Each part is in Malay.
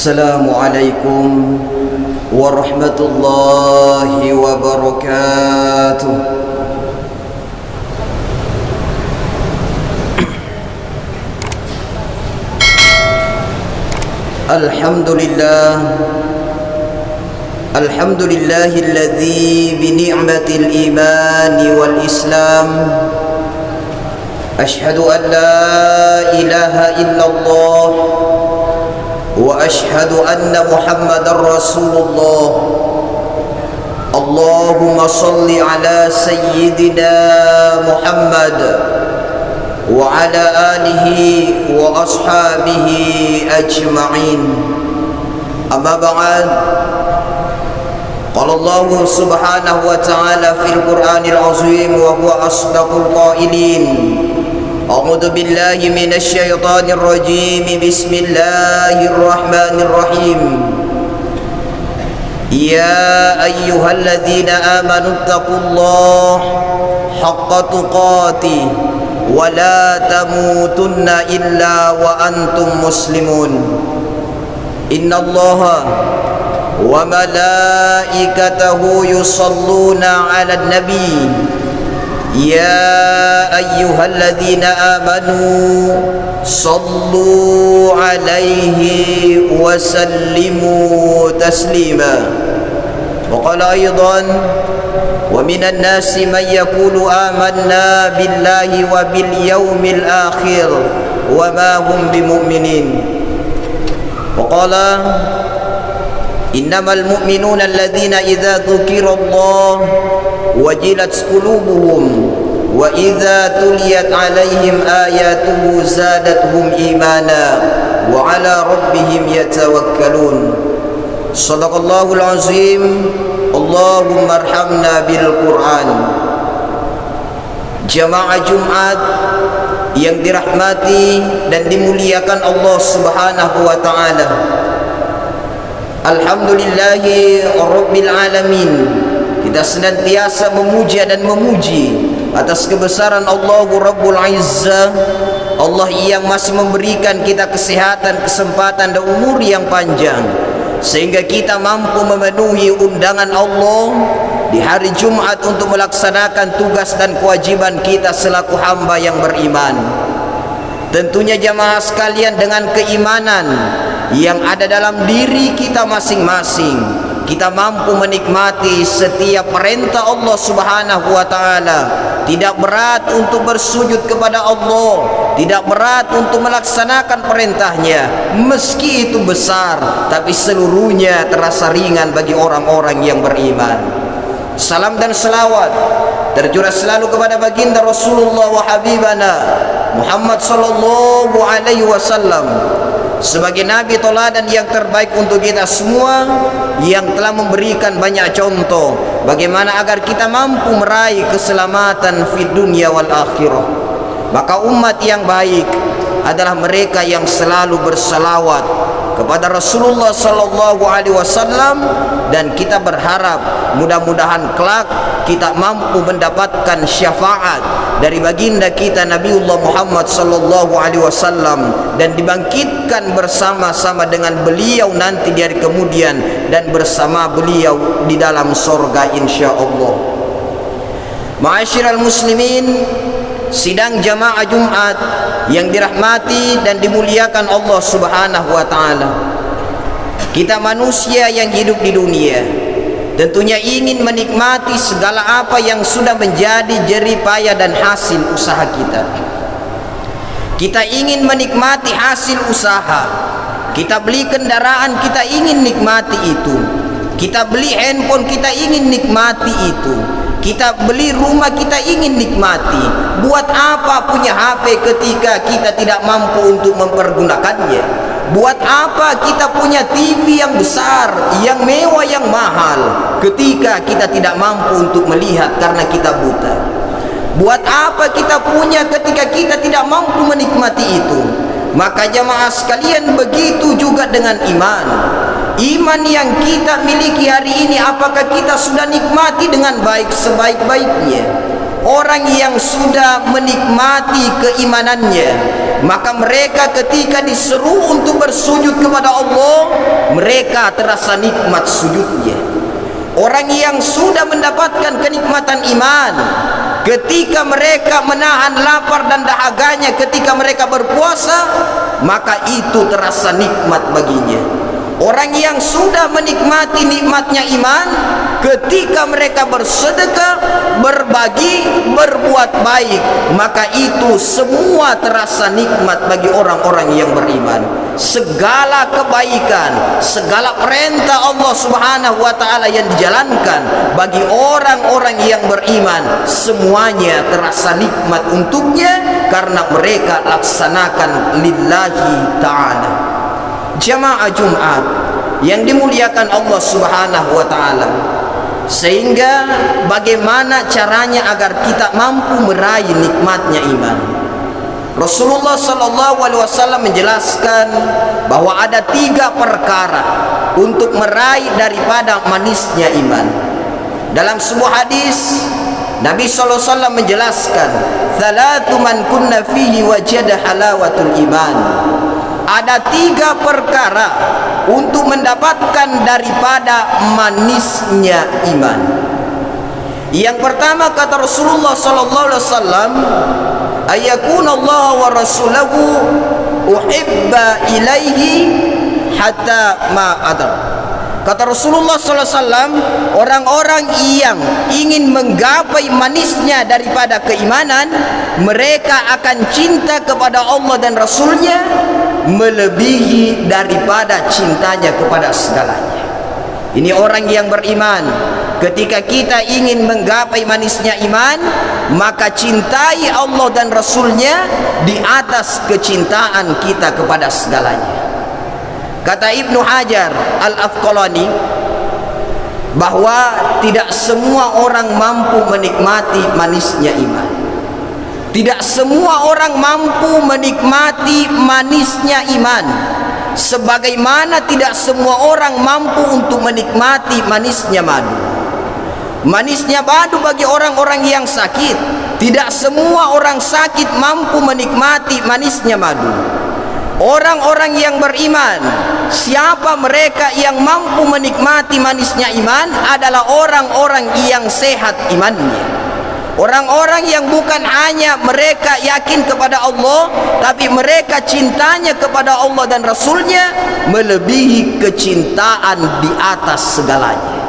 Assalamualaikum warahmatullahi wabarakatuh. Alhamdulillahilladzi bi ni'matil imani wal islam asyhadu an la ilaha illallah wa asyhadu anna Muhammadar Rasulullah. Allahumma salli ala sayyidina Muhammad wa ala alihi wa ashabihi ajma'in. Amma ba'd. Qala Allah subhanahu wa ta'ala fil Qur'anil azim wa huwa asdaqul qailin. A'udzu billahi minasy syaithanir rajim. Bismillahirrahmanir rahim. Ya ayyuhalladzina amanu taqullaha haqqa tuqatih wa la tamutunna illa wa antum muslimun. Innallaha wa malaikatahu yusalluna 'alan nabi. Ya ayyuhalladzina amanu sallu alaihi wa sallimu taslima. Wa qala aidan wa minan nasi man yaqulu amanna billahi wa bil yaumil akhir wa ma hum bimu'minin. Wa qala innamal mu'minuna alladzina idza dzukirallah wajilat qulubuhum wa idza tuliyat alaihim ayatuhu zadatuhum imana wa ala rabbihim yatawakkalun. Shadaqallahul azim. Allahumma arhamna bil Qur'an. Jamaah Jumat yang dirahmati dan dimuliakan Allah Subhanahu wa taala. Alhamdulillahi rabbil alamin. Kita senantiasa memuja dan memuji atas kebesaran Allah Rabbul Izzah, Allah yang masih memberikan kita kesehatan, kesempatan dan umur yang panjang sehingga kita mampu memenuhi undangan Allah di hari Jumat untuk melaksanakan tugas dan kewajiban kita selaku hamba yang beriman. Tentunya jamaah sekalian, dengan keimanan yang ada dalam diri kita masing-masing, kita mampu menikmati setiap perintah Allah Subhanahu wa taala. Tidak berat untuk bersujud kepada Allah, tidak berat untuk melaksanakan perintahnya, meski itu besar, tapi seluruhnya terasa ringan bagi orang-orang yang beriman. Salam dan selawat tercurah selalu kepada baginda Rasulullah wa habibana Muhammad sallallahu alaihi wasallam sebagai nabi teladan yang terbaik untuk kita semua, yang telah memberikan banyak contoh bagaimana agar kita mampu meraih keselamatan fi dunya wal akhirah. Maka umat yang baik adalah mereka yang selalu berselawat kepada Rasulullah sallallahu alaihi wasallam, dan kita berharap mudah-mudahan kelak kita mampu mendapatkan syafaat dari baginda kita Nabiullah Muhammad sallallahu alaihi wasallam dan dibangkitkan bersama-sama dengan beliau nanti di hari kemudian dan bersama beliau di dalam surga insyaallah. Ma'asyiral muslimin, sidang jamaah Jumat yang dirahmati dan dimuliakan Allah Subhanahu wa taala. Kita manusia yang hidup di dunia tentunya ingin menikmati segala apa yang sudah menjadi jerih payah dan hasil usaha kita. Kita ingin menikmati hasil usaha. Kita beli kendaraan, kita ingin nikmati itu. Kita beli handphone, kita ingin nikmati itu. Kita beli rumah, kita ingin nikmati. Buat apa punya HP ketika kita tidak mampu untuk mempergunakannya? Buat apa kita punya TV yang besar, yang mewah, yang mahal ketika kita tidak mampu untuk melihat karena kita buta? Buat apa kita punya ketika kita tidak mampu menikmati itu? Maka jamaah sekalian, begitu juga dengan iman. Iman yang kita miliki hari ini, apakah kita sudah nikmati dengan baik sebaik-baiknya? Orang yang sudah menikmati keimanannya maka mereka ketika diseru untuk bersujud kepada Allah, mereka terasa nikmat sujudnya. Orang yang sudah mendapatkan kenikmatan iman, ketika mereka menahan lapar dan dahaganya ketika mereka berpuasa, maka itu terasa nikmat baginya. Orang yang sudah menikmati nikmatnya iman, ketika mereka bersedekah, berbagi, berbuat baik, maka itu semua terasa nikmat bagi orang-orang yang beriman. Segala kebaikan, segala perintah Allah Subhanahu wa taala yang dijalankan bagi orang-orang yang beriman, semuanya terasa nikmat untuknya karena mereka laksanakan lillahi taala. Jamaah Jumat yang dimuliakan Allah Subhanahu wa taala, sehingga bagaimana caranya agar kita mampu meraih nikmatnya iman? Rasulullah sallallahu alaihi wasallam menjelaskan bahwa ada 3 perkara untuk meraih daripada manisnya iman. Dalam sebuah hadis Nabi sallallahu alaihi wasallam menjelaskan, "Tsalatu man kunna fihi wajada halawatul iman." Ada 3 perkara untuk mendapatkan daripada manisnya iman. Yang pertama kata Rasulullah sallallahu alaihi wasallam, "Ayyakuna Allah wa rasulahu uhibba ilaihi hatta ma adra." Kata Rasulullah sallallahu alaihi wasallam, orang-orang yang ingin menggapai manisnya daripada keimanan, mereka akan cinta kepada Allah dan Rasulnya melebihi daripada cintanya kepada segalanya. Ini orang yang beriman. Ketika kita ingin menggapai manisnya iman, maka cintai Allah dan Rasulnya di atas kecintaan kita kepada segalanya. Kata Ibnu Hajar Al-Asqalani bahwa tidak semua orang mampu menikmati manisnya iman. Tidak semua orang mampu menikmati manisnya iman, sebagaimana tidak semua orang mampu untuk menikmati manisnya madu. Manisnya madu bagi orang-orang yang sakit. Tidak semua orang sakit mampu menikmati manisnya madu. Orang-orang yang beriman, siapa mereka yang mampu menikmati manisnya iman adalah orang-orang yang sehat imannya. Orang-orang yang bukan hanya mereka yakin kepada Allah, tapi mereka cintanya kepada Allah dan Rasulnya melebihi kecintaan di atas segalanya.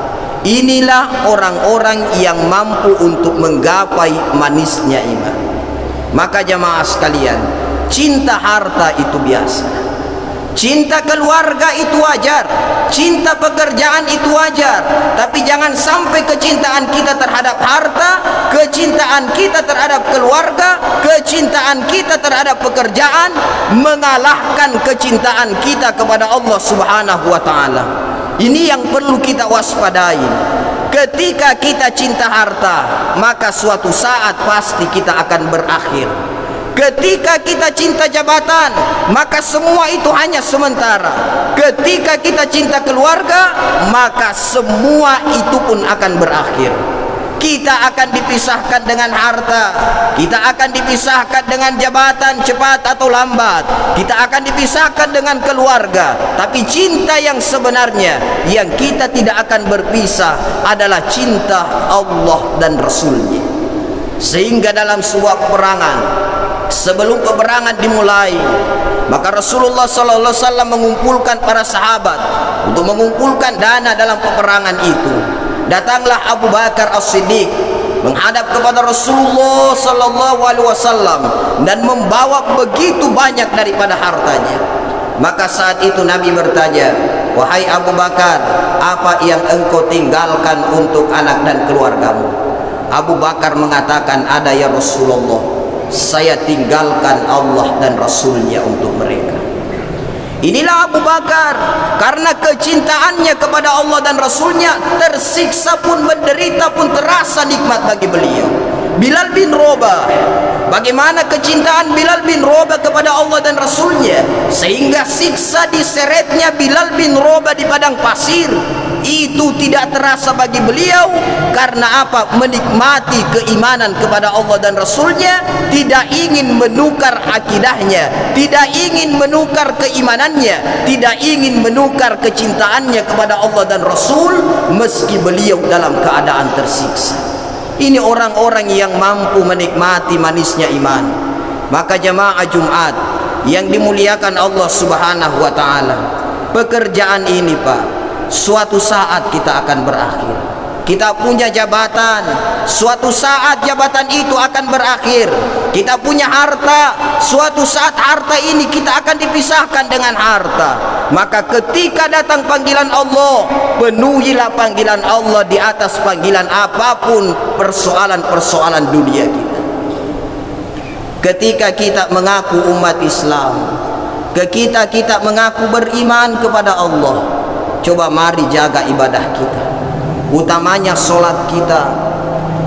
Inilah orang-orang yang mampu untuk menggapai manisnya iman. Maka jamaah sekalian, cinta harta itu biasa, cinta keluarga itu wajar, cinta pekerjaan itu wajar, tapi jangan sampai kecintaan kita terhadap harta, kecintaan kita terhadap keluarga, kecintaan kita terhadap pekerjaan mengalahkan kecintaan kita kepada Allah Subhanahu wa taala. Ini yang perlu kita waspadai. Ketika kita cinta harta, maka suatu saat pasti kita akan berakhir. Ketika kita cinta jabatan, maka semua itu hanya sementara. Ketika kita cinta keluarga, maka semua itu pun akan berakhir. Kita akan dipisahkan dengan harta, kita akan dipisahkan dengan jabatan cepat atau lambat, kita akan dipisahkan dengan keluarga. Tapi cinta yang sebenarnya yang kita tidak akan berpisah adalah cinta Allah dan Rasulnya. Sehingga dalam sebuah peperangan, sebelum peperangan dimulai, maka Rasulullah SAW mengumpulkan para sahabat untuk mengumpulkan dana dalam peperangan itu. Datanglah Abu Bakar As-Siddiq menghadap kepada Rasulullah SAW dan membawa begitu banyak daripada hartanya. Maka saat itu Nabi bertanya, "Wahai Abu Bakar, apa yang engkau tinggalkan untuk anak dan keluargamu?" Abu Bakar mengatakan, "Ada ya Rasulullah, saya tinggalkan Allah dan Rasulnya untuk mereka." Inilah Abu Bakar, karena kecintaannya kepada Allah dan Rasulnya, tersiksa pun, menderita pun terasa nikmat bagi beliau. Bilal bin Rabah, bagaimana kecintaan Bilal bin Rabah kepada Allah dan Rasulnya, sehingga siksa diseretnya Bilal bin Rabah di padang pasir itu tidak terasa bagi beliau. Karena apa? Menikmati keimanan kepada Allah dan Rasulnya, tidak ingin menukar akidahnya, tidak ingin menukar keimanannya, tidak ingin menukar kecintaannya kepada Allah dan Rasul meski beliau dalam keadaan tersiksa. Ini orang-orang yang mampu menikmati manisnya iman. Maka jamaah Jumat yang dimuliakan Allah Subhanahu wa taala, pekerjaan ini Pak, suatu saat kita akan berakhir. Kita punya jabatan, suatu saat jabatan itu akan berakhir. Kita punya harta, suatu saat harta ini kita akan dipisahkan dengan harta. Maka ketika datang panggilan Allah, penuhilah panggilan Allah di atas panggilan apapun persoalan-persoalan dunia kita. Ketika kita mengaku umat Islam, ketika kita mengaku beriman kepada Allah, coba mari jaga ibadah kita, utamanya solat kita.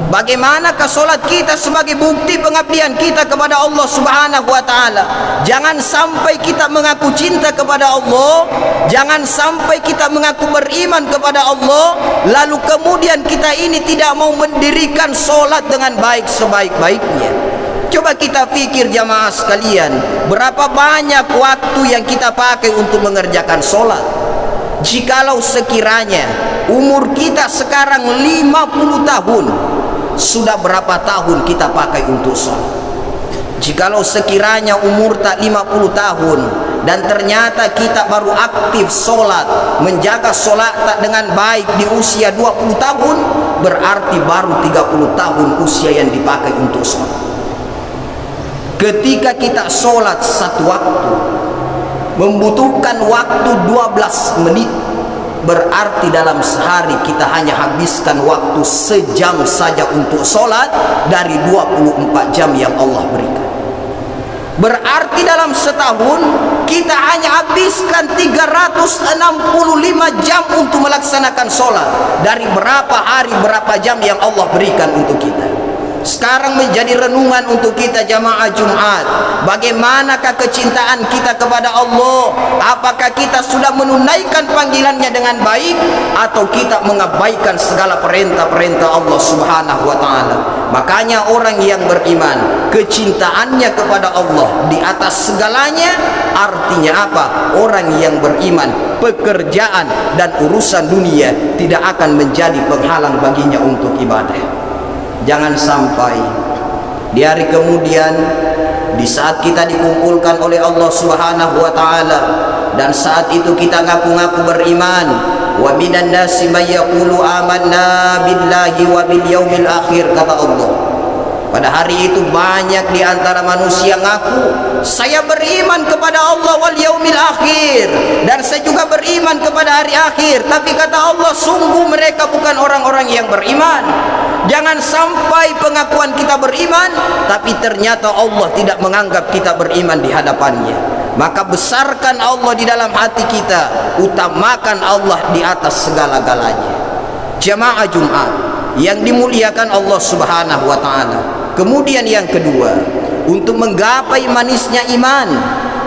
Bagaimanakah solat kita sebagai bukti pengabdian kita kepada Allah Subhanahu wa taala? Jangan sampai kita mengaku cinta kepada Allah, jangan sampai kita mengaku beriman kepada Allah, lalu kemudian kita ini tidak mau mendirikan solat dengan baik sebaik-baiknya. Coba kita pikir jamaah sekalian, berapa banyak waktu yang kita pakai untuk mengerjakan solat. Jikalau sekiranya umur kita sekarang 50 tahun, sudah berapa tahun kita pakai untuk sholat? Jikalau sekiranya umur tak 50 tahun dan ternyata kita baru aktif sholat, menjaga sholat tak dengan baik di usia 20 tahun, berarti baru 30 tahun usia yang dipakai untuk sholat. Ketika kita sholat satu waktu membutuhkan waktu 12 menit, berarti dalam sehari kita hanya habiskan waktu sejam saja untuk sholat dari 24 jam yang Allah berikan. Berarti dalam setahun kita hanya habiskan 365 jam untuk melaksanakan sholat dari berapa hari berapa jam yang Allah berikan untuk kita. Sekarang menjadi renungan untuk kita jamaah Jumat. Bagaimanakah kecintaan kita kepada Allah? Apakah kita sudah menunaikan panggilannya dengan baik, atau kita mengabaikan segala perintah-perintah Allah Subhanahu wa taala? Makanya orang yang beriman, kecintaannya kepada Allah di atas segalanya. Artinya apa? Orang yang beriman, pekerjaan dan urusan dunia tidak akan menjadi penghalang baginya untuk ibadah. Jangan sampai di hari kemudian, di saat kita dikumpulkan oleh Allah Subhanahu wa taala, dan saat itu kita ngaku-ngaku beriman, wa minan nasi may yaqulu amanna billahi wa bil yaumil akhir, kata Allah. Pada hari itu banyak di antara manusia ngaku, saya beriman kepada Allah wal yaumil akhir, dan saya juga beriman kepada hari akhir. Tapi kata Allah, sungguh mereka bukan orang-orang yang beriman. Jangan sampai pengakuan kita beriman, tapi ternyata Allah tidak menganggap kita beriman di hadapannya. Maka besarkan Allah di dalam hati kita, utamakan Allah di atas segala-galanya. Jamaah Jumat yang dimuliakan Allah Subhanahu wa taala. Kemudian yang kedua, untuk menggapai manisnya iman,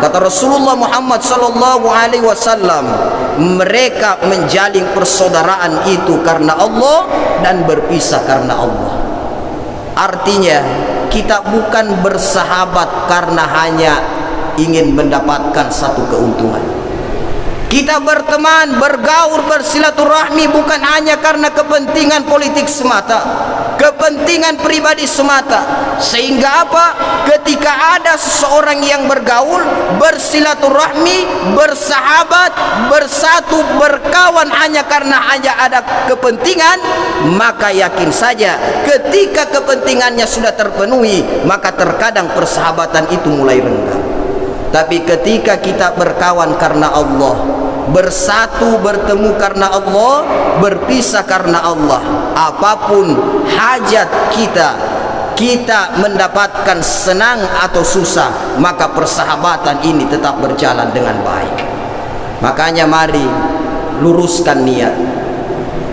kata Rasulullah Muhammad sallallahu alaihi wasallam, mereka menjalin persaudaraan itu karena Allah dan berpisah karena Allah. Artinya kita bukan bersahabat karena hanya ingin mendapatkan satu keuntungan. Kita berteman, bergaul, bersilaturahmi bukan hanya karena kepentingan politik semata, kepentingan pribadi semata. Sehingga apa? Ketika ada seseorang yang bergaul, bersilaturahmi, bersahabat, bersatu, berkawan hanya karena hanya ada kepentingan, maka yakin saja ketika kepentingannya sudah terpenuhi, maka terkadang persahabatan itu mulai renggang. Tapi ketika kita berkawan karena Allah, bersatu bertemu karena Allah, berpisah karena Allah, apapun hajat kita mendapatkan senang atau susah, maka persahabatan ini tetap berjalan dengan baik. Makanya mari luruskan niat,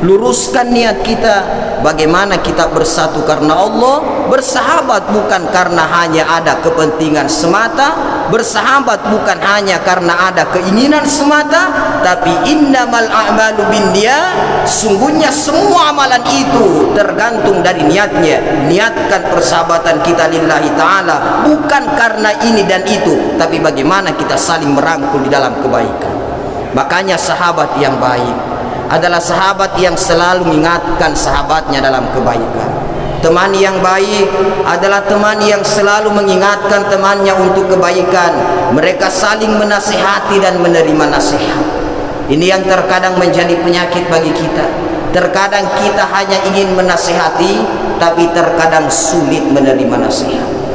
luruskan niat kita. Bagaimana kita bersatu karena Allah, bersahabat bukan karena hanya ada kepentingan semata, Bersahabat bukan hanya karena ada keinginan semata, tapi innamal a'malu binniyat, sungguhnya semua amalan itu tergantung dari niatnya. Niatkan persahabatan kita lillahi ta'ala, bukan karena ini dan itu, tapi bagaimana kita saling merangkul di dalam kebaikan. Makanya sahabat yang baik adalah sahabat yang selalu mengingatkan sahabatnya dalam kebaikan. Teman yang baik adalah teman yang selalu mengingatkan temannya untuk kebaikan. Mereka saling menasihati dan menerima nasihat. Ini yang terkadang menjadi penyakit bagi kita. Terkadang kita hanya ingin menasihati, tapi terkadang sulit menerima nasihat.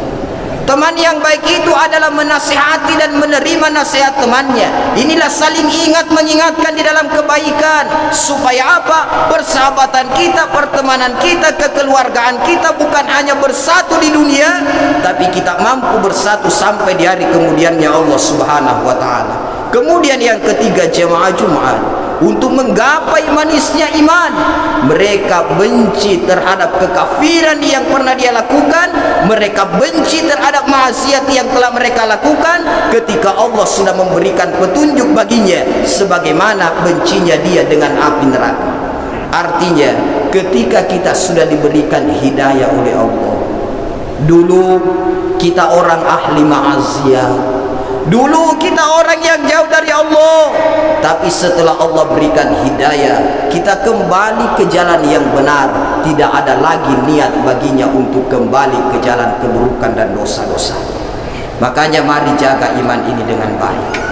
Teman yang baik itu adalah menasihati dan menerima nasihat temannya. Inilah saling ingat mengingatkan di dalam kebaikan. Supaya apa? Persahabatan kita, pertemanan kita, kekeluargaan kita bukan hanya bersatu di dunia, tapi kita mampu bersatu sampai di hari kemudiannya Allah Subhanahu wa ta'ala. Kemudian yang ketiga, jamaah Jumat, untuk menggapai manisnya iman, mereka benci terhadap kekafiran yang pernah dia lakukan. Mereka benci terhadap maksiat yang telah mereka lakukan ketika Allah sudah memberikan petunjuk baginya, sebagaimana bencinya dia dengan api neraka. Artinya ketika kita sudah diberikan hidayah oleh Allah, dulu kita orang ahli maksiat, dulu kita orang yang jauh dari Allah, tapi setelah Allah berikan hidayah, kita kembali ke jalan yang benar. Tidak ada lagi niat baginya untuk kembali ke jalan keburukan dan dosa-dosa. Makanya mari jaga iman ini dengan baik.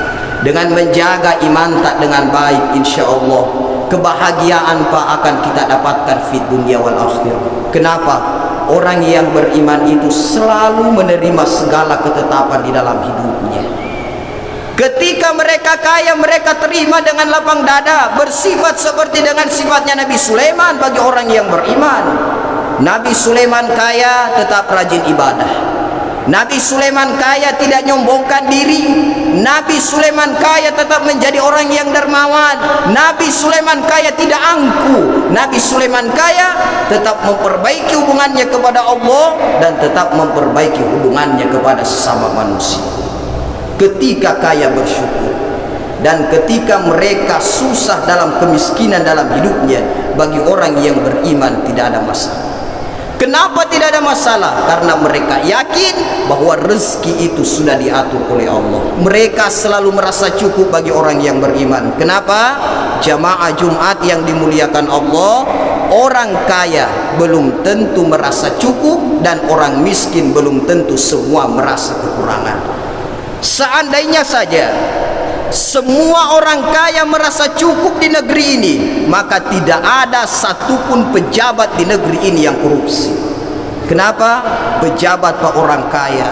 Dengan menjaga iman tak dengan baik, insya Allah kebahagiaan Pak akan kita dapatkan fid dunia wal akhirah. Kenapa? Orang yang beriman itu selalu menerima segala ketetapan di dalam hidupnya. Ketika mereka kaya, mereka terima dengan lapang dada, bersifat seperti dengan sifatnya Nabi Sulaiman bagi orang yang beriman. Nabi Sulaiman kaya tetap rajin ibadah. Nabi Sulaiman kaya tidak nyombongkan diri. Nabi Sulaiman kaya tetap menjadi orang yang dermawan. Nabi Sulaiman kaya tidak angku. Nabi Sulaiman kaya tetap memperbaiki hubungannya kepada Allah dan tetap memperbaiki hubungannya kepada sesama manusia. Ketika kaya bersyukur, dan ketika mereka susah dalam kemiskinan dalam hidupnya, bagi orang yang beriman tidak ada masalah. Kenapa tidak ada masalah? Karena mereka yakin bahwa rezeki itu sudah diatur oleh Allah. Mereka selalu merasa cukup bagi orang yang beriman. Kenapa? Jamaah Jumat yang dimuliakan Allah, orang kaya belum tentu merasa cukup, dan orang miskin belum tentu semua merasa kekurangan. Seandainya saja semua orang kaya merasa cukup di negeri ini, maka tidak ada satupun pejabat di negeri ini yang korupsi. Kenapa? Pejabat Pak orang kaya,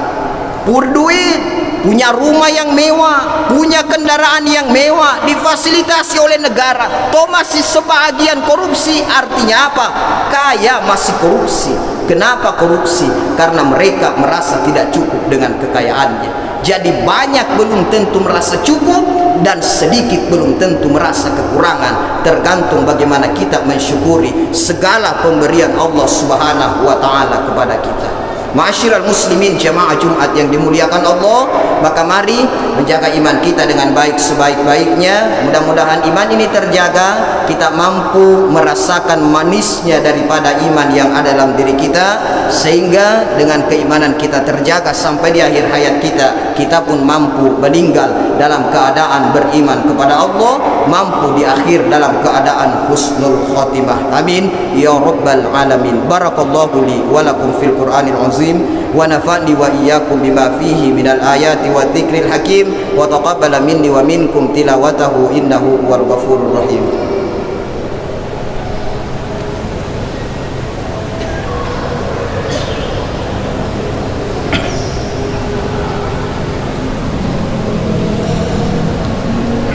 berduit, punya rumah yang mewah, punya kendaraan yang mewah, difasilitasi oleh negara, toh masih sebagian korupsi. Artinya apa? Kaya masih korupsi. Kenapa korupsi? Karena mereka merasa tidak cukup dengan kekayaannya. Jadi banyak belum tentu merasa cukup, dan sedikit belum tentu merasa kekurangan. Tergantung bagaimana kita mensyukuri segala pemberian Allah Subhanahu wa ta'ala kepada kita. Ma'asyiral muslimin jamaah Jumat yang dimuliakan Allah, maka mari menjaga iman kita dengan baik sebaik-baiknya. Mudah-mudahan iman ini terjaga, kita mampu merasakan manisnya daripada iman yang ada dalam diri kita, sehingga dengan keimanan kita terjaga sampai di akhir hayat kita, kita pun mampu meninggal dalam keadaan beriman kepada Allah, mampu di akhir dalam keadaan husnul khotimah. Amin ya rabbal alamin. Barakallahu li wa lakum fil Qur'anil azim, wa nafa'ni wa iyyakum bima fihi minal ayati wa dzikril hakim, wa taqabbala minni wa minkum tilawatahu innahu huwal ghafurur rahim.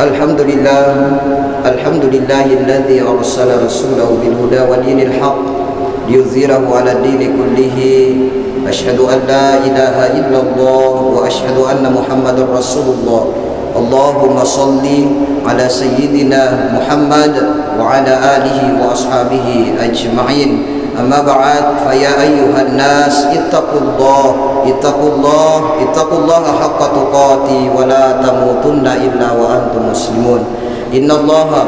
Alhamdulillah, alhamdulillahilladzi arsala rasulahu bil huda wa dinil haqq liyuzhirahu 'ala dini kullihi. Asyhadu an la ilaha illallah wa asyhadu anna Muhammadar Rasulullah. Allahumma salli ala sayyidina Muhammad wa ala alihi wa ashabihi ajma'in. أما بعد فيا أيها الناس اتقوا الله حق تقاته ولا تموتن إلا وأنتم مسلمون إن الله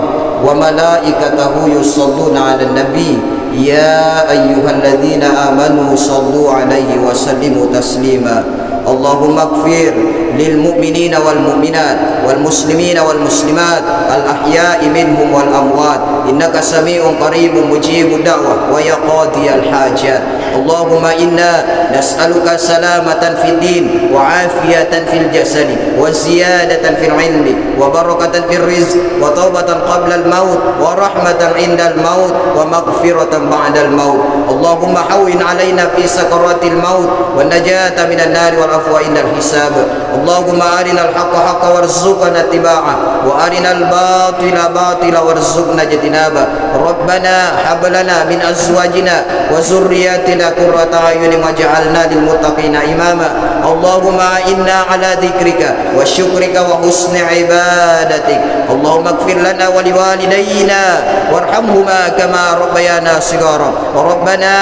وملائكته يصلون على النبي يا أيها الذين آمنوا صلوا عليه وسلموا تسليما اللهم اغفر للمؤمنين والمؤمنات والمسلمين والمسلمات الأحياء منهم والأموات إنك سميع قريب مجيب الدعوة ويا قاضي الحاجات اللهم إنا نسألك سلامة في الدين وعافية في الجسد وزيادة في العلم وبركة في الرزق وتوبة قبل الموت ورحمة عند الموت ومغفرة بعد الموت اللهم هون علينا في سكرات الموت والنجاة من النار والعفو عند الحساب اللهم أرنا الحق حقا وارزقنا اتباعه وأرنا الباطل باطلا وارزقنا اجتنابه ربنا هب لنا من أزواجنا وذرياتنا قرة أعين واجعلنا للمتقين إماما اللهم إنا على ذكرك وشكرك وحسن عبادتك اللهم اغفر لنا ولوالدينا وارحمهما كما ربيانا صغارا ربنا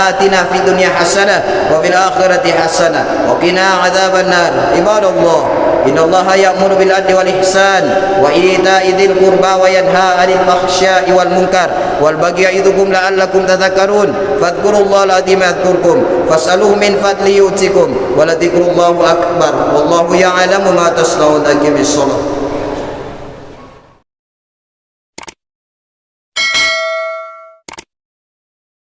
آتنا في الدنيا حسنة وفي الآخرة حسنة وقنا عذاب النار عباد الله إن الله يأمر بالعدل والإحسان وإيتاء ذي القربى وينهى عن الفحشاء والمنكر والبغي يعظكم لعلكم تذكرون فاذكروا الله العظيم يذكركم فاسألوه من فضله يؤتكم ولذكر الله أكبر والله يعلم ما تصنعون. أقم الصلاة.